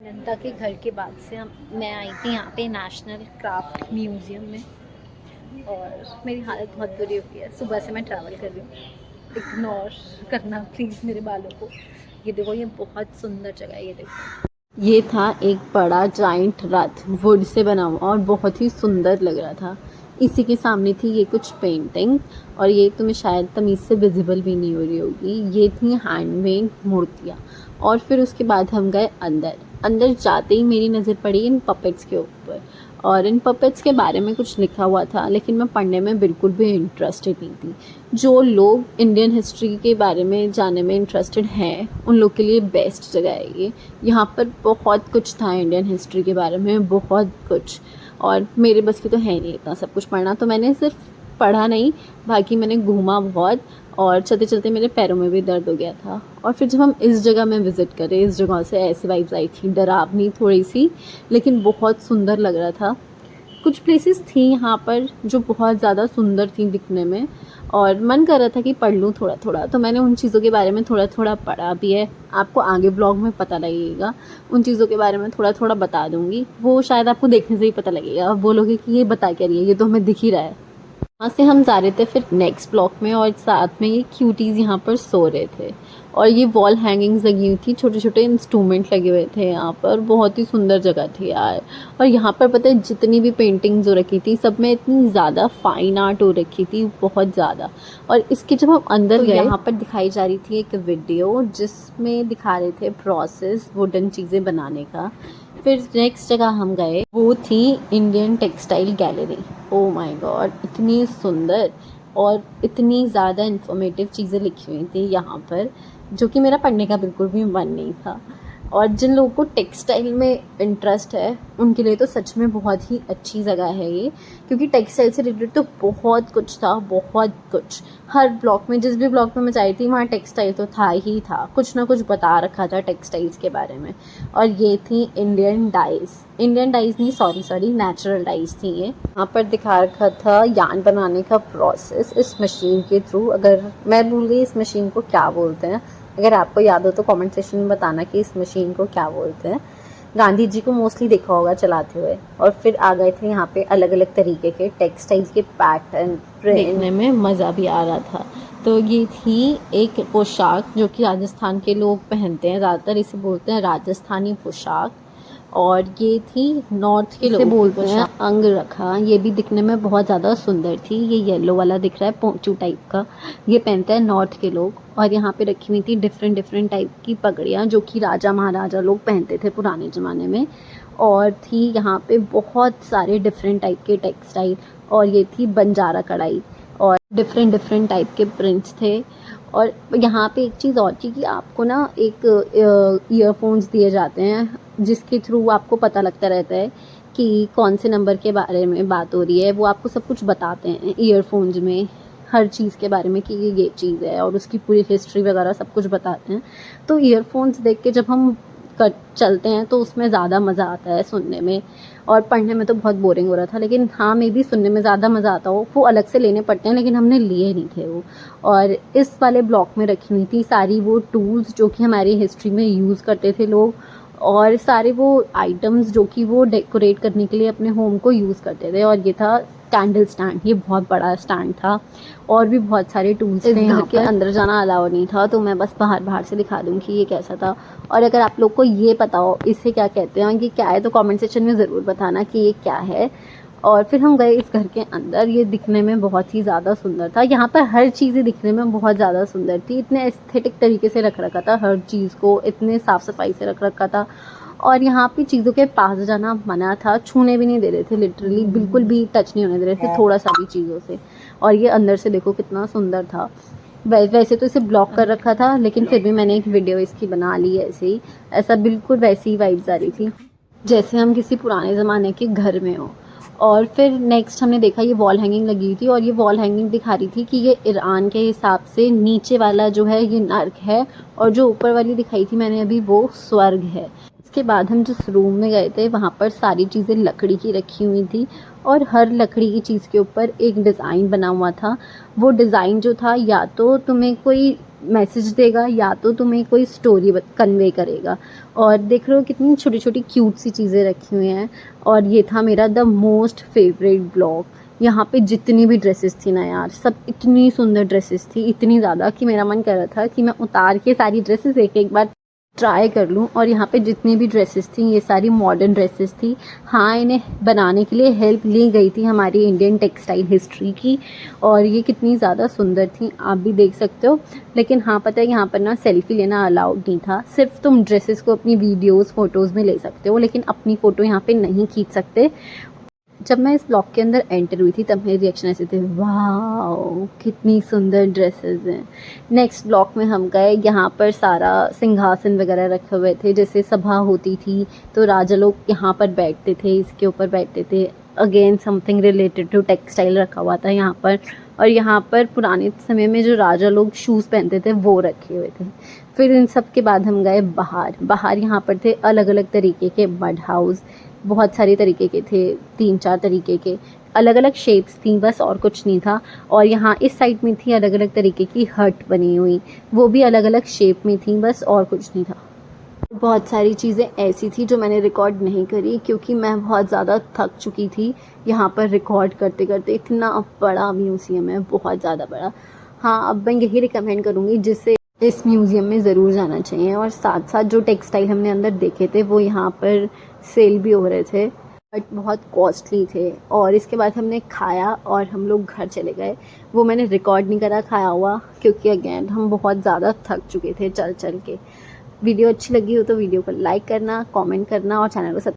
जनता के घर के बाद से मैं आई थी यहाँ पे नेशनल क्राफ्ट म्यूज़ियम में और मेरी हालत बहुत बुरी हो गई है। सुबह से मैं ट्रैवल कर रही हूँ, इग्नोर करना प्लीज़ मेरे बालों को। ये देखो, ये बहुत सुंदर जगह है, ये देखो। ये था एक बड़ा जाइंट रथ, वुड से बना हुआ और बहुत ही सुंदर लग रहा था। इसी के सामने थी ये कुछ पेंटिंग और ये तुम्हें शायद तमीज़ से विजिबल भी नहीं हो रही होगी। ये थी हैंडमेड मूर्तियाँ। और फिर उसके बाद हम गए अंदर। अंदर जाते ही मेरी नज़र पड़ी इन पपेट्स के ऊपर और इन पपेट्स के बारे में कुछ लिखा हुआ था, लेकिन मैं पढ़ने में बिल्कुल भी इंटरेस्टेड नहीं थी। जो लोग इंडियन हिस्ट्री के बारे में जानने में इंटरेस्टेड हैं उन लोग के लिए बेस्ट जगह है ये। यहाँ पर बहुत कुछ था इंडियन हिस्ट्री के बारे में, बहुत कुछ। और मेरे बस की तो है नहीं इतना सब कुछ पढ़ना, तो मैंने सिर्फ पढ़ा नहीं, बाकी मैंने घूमा बहुत और चलते चलते मेरे पैरों में भी दर्द हो गया था। और फिर जब हम इस जगह में विज़िट करें, इस जगह से ऐसी वाइब्स आई थी, डरावनी थोड़ी सी, लेकिन बहुत सुंदर लग रहा था। कुछ प्लेसेस थी यहाँ पर जो बहुत ज़्यादा सुंदर थी दिखने में और मन कर रहा था कि पढ़ लूँ थोड़ा थोड़ा, तो मैंने उन चीज़ों के बारे में थोड़ा थोड़ा पढ़ा भी है। आपको आगे ब्लॉग में पता लगेगा, उन चीज़ों के बारे में थोड़ा थोड़ा बता दूँगी। वो शायद आपको देखने से ही पता लगेगा, आप बोलोगे कि ये बता क्या रही है, ये तो हमें दिख ही रहा है। वहाँ से हम जा रहे थे फिर नेक्स्ट ब्लॉक में और साथ में ये क्यूटीज़ यहाँ पर सो रहे थे और ये वॉल हैंगिंग्स लगी हुई थी, छोटे छोटे इंस्ट्रूमेंट लगे हुए थे यहाँ पर। बहुत ही सुंदर जगह थी यार। और यहाँ पर पता है जितनी भी पेंटिंग्स हो रखी थी सब में इतनी ज़्यादा फाइन आर्ट हो रखी थी, बहुत ज़्यादा। और इसके जब हम अंदर गए, यहाँ पर दिखाई जा रही थी एक वीडियो जिसमें दिखा रहे थे प्रोसेस वुडन चीज़ें बनाने का। फिर नेक्स्ट जगह हम गए, वो थी Indian textile gallery. Oh my God, इतनी सुंदर और इतनी ज़्यादा इन्फॉर्मेटिव चीज़ें लिखी हुई थी यहाँ पर, जो कि मेरा पढ़ने का बिल्कुल भी मन नहीं था। और जिन लोगों को टेक्सटाइल में इंटरेस्ट है उनके लिए तो सच में बहुत ही अच्छी जगह है ये, क्योंकि टेक्सटाइल से रिलेटेड तो बहुत कुछ था, बहुत कुछ। हर ब्लॉक में, जिस भी ब्लॉक में मैं जाई थी वहाँ टेक्सटाइल तो था ही था, कुछ ना कुछ बता रखा था टेक्सटाइल्स के बारे में। और ये थी इंडियन डाइज, इंडियन डाइज नहीं, सॉरी नेचुरल डाइज थी ये। यहाँ पर दिखा रखा था यार्न बनाने का प्रोसेस इस मशीन के थ्रू। अगर मैं भूल गई इस मशीन को क्या बोलते हैं, अगर आपको याद हो तो कमेंट सेक्शन में बताना कि इस मशीन को क्या बोलते हैं। गांधी जी को मोस्टली देखा होगा चलाते हुए। और फिर आ गए थे यहाँ पे अलग अलग तरीके के टेक्सटाइल के पैटर्न, देखने में मज़ा भी आ रहा था। तो ये थी एक पोशाक जो कि राजस्थान के लोग पहनते हैं, ज़्यादातर इसे बोलते हैं राजस्थानी पोशाक। और ये थी नॉर्थ के लोग बोलते हैं अंग रखा। ये भी दिखने में बहुत ज़्यादा सुंदर थी। ये येलो वाला दिख रहा है पोंचू टाइप का, ये पहनते हैं नॉर्थ के लोग। और यहाँ पे रखी हुई थी डिफरेंट टाइप की पगड़ियाँ जो कि राजा महाराजा लोग पहनते थे पुराने ज़माने में। और थी यहाँ पे बहुत सारे डिफरेंट टाइप के टेक्सटाइल। और ये थी बंजारा कढ़ाई और डिफरेंट टाइप के प्रिंट्स थे। और यहाँ पे एक चीज़ और थी कि आपको ना एक ईयरफोन्स दिए जाते हैं जिसके थ्रू आपको पता लगता रहता है कि कौन से नंबर के बारे में बात हो रही है। वो आपको सब कुछ बताते हैं ईयरफोन्स में, हर चीज़ के बारे में कि ये चीज़ है और उसकी पूरी हिस्ट्री वगैरह सब कुछ बताते हैं। तो ईयरफोन्स देख के जब हम चलते हैं तो उसमें ज़्यादा मज़ा आता है सुनने में, और पढ़ने में तो बहुत बोरिंग हो रहा था। लेकिन हाँ, मे भी सुनने में ज़्यादा मज़ा आता हो। वो अलग से लेने पड़ते हैं लेकिन हमने लिए नहीं थे वो। और इस वाले ब्लॉक में रखी हुई थी सारी वो टूल्स जो कि हमारी हिस्ट्री में यूज़ करते थे लोग, और सारे वो आइटम्स जो कि वो डेकोरेट करने के लिए अपने होम को यूज़ करते थे। और ये था कैंडल स्टैंड, ये बहुत बड़ा स्टैंड था और भी बहुत सारे टूल्स थे। यहाँ के अंदर जाना अलाउ नहीं था, तो मैं बस बाहर से दिखा दूँ कि ये कैसा था। और अगर आप लोग को ये पता हो इसे क्या कहते हैं, ये क्या है, तो कमेंट सेक्शन में ज़रूर बताना कि ये क्या है। और फिर हम गए इस घर के अंदर। ये दिखने में बहुत ही ज़्यादा सुंदर था। यहाँ पर हर चीज़ें दिखने में बहुत ज़्यादा सुंदर थी, इतने एस्थेटिक तरीके से रख रखा था हर चीज़ को, इतने साफ़ सफाई से रख रखा था। और यहाँ पे चीज़ों के पास जाना मना था, छूने भी नहीं दे रहे थे, लिटरली बिल्कुल भी टच नहीं होने दे रहे थे थोड़ा सा भी चीज़ों से। और ये अंदर से देखो कितना सुंदर था। वैसे तो इसे ब्लॉक कर रखा था लेकिन फिर भी मैंने एक वीडियो इसकी बना ली ऐसे ही। ऐसा बिल्कुल वैसी ही वाइब्स आ रही थी जैसे हम किसी पुराने ज़माने के घर में हो। और फिर नेक्स्ट हमने देखा ये वॉल हैंगिंग लगी हुई थी, और ये वॉल हैंगिंग दिखा रही थी कि ये ईरान के हिसाब से नीचे वाला जो है ये नर्क है और जो ऊपर वाली दिखाई थी मैंने अभी वो स्वर्ग है। उसके बाद हम जिस रूम में गए थे वहाँ पर सारी चीज़ें लकड़ी की रखी हुई थी और हर लकड़ी की चीज़ के ऊपर एक डिज़ाइन बना हुआ था। वो डिज़ाइन जो था या तो तुम्हें कोई मैसेज देगा या तो तुम्हें कोई स्टोरी कन्वे करेगा। और देख रहे हो कितनी छोटी छोटी क्यूट सी चीज़ें रखी हुई हैं। और ये था मेरा द मोस्ट फेवरेट ब्लॉग। यहाँ पे जितनी भी ड्रेसेस थी ना यार, सब इतनी सुंदर ड्रेसेस थी, इतनी ज़्यादा कि मेरा मन कर रहा था कि मैं उतार के सारी ड्रेसेस एक बार ट्राई कर लूँ। और यहाँ पे जितनी भी ड्रेसेस थी ये सारी मॉडर्न ड्रेसेस थी। हाँ, इन्हें बनाने के लिए हेल्प ली गई थी हमारी इंडियन टेक्सटाइल हिस्ट्री की। और ये कितनी ज़्यादा सुंदर थी आप भी देख सकते हो। लेकिन हाँ, पता है यहाँ पर ना सेल्फ़ी लेना अलाउड नहीं था। सिर्फ तुम ड्रेसेस को अपनी वीडियोज़ फ़ोटोज़ में ले सकते हो, लेकिन अपनी फ़ोटो यहाँ पे नहीं खींच सकते। जब मैं इस ब्लॉग के अंदर एंटर हुई थी तब मेरे रिएक्शन ऐसे थे, वाह कितनी सुंदर ड्रेसेस हैं। नेक्स्ट ब्लॉग में हम गए, यहाँ पर सारा सिंहासन वगैरह रखे हुए थे। जैसे सभा होती थी तो राजा लोग यहाँ पर बैठते थे, इसके ऊपर बैठते थे। Again something related to textile रखा हुआ था यहाँ पर। और यहाँ पर पुराने समय में जो राजा लोग शूज़ पहनते थे वो रखे हुए थे। फिर इन सब के बाद हम गए बाहर यहाँ पर थे अलग अलग तरीके के मड हाउस। बहुत सारे तरीके के थे, 3-4 तरीके के, अलग अलग शेप्स थी बस, और कुछ नहीं था। और यहाँ इस साइड में थी अलग अलग तरीके की हट बनी हुई, वो भी अलग अलग शेप में थी बस, और कुछ नहीं था। बहुत सारी चीज़ें ऐसी थी जो मैंने रिकॉर्ड नहीं करी क्योंकि मैं बहुत ज़्यादा थक चुकी थी यहाँ पर रिकॉर्ड करते करते। इतना बड़ा म्यूज़ियम है, बहुत ज़्यादा बड़ा। हाँ, अब मैं यही रिकमेंड करूँगी जिससे इस म्यूज़ियम में ज़रूर जाना चाहिए। और साथ साथ जो टेक्सटाइल हमने अंदर देखे थे वो यहाँ पर सेल भी हो रहे थे, बट बहुत कॉस्टली थे। और इसके बाद हमने खाया और हम लोग घर चले गए। वो मैंने रिकॉर्ड नहीं करा खाया हुआ क्योंकि अगेन हम बहुत ज़्यादा थक चुके थे चल चल के। वीडियो अच्छी लगी हो तो वीडियो को लाइक करना, कमेंट करना और चैनल को सब्सक्राइब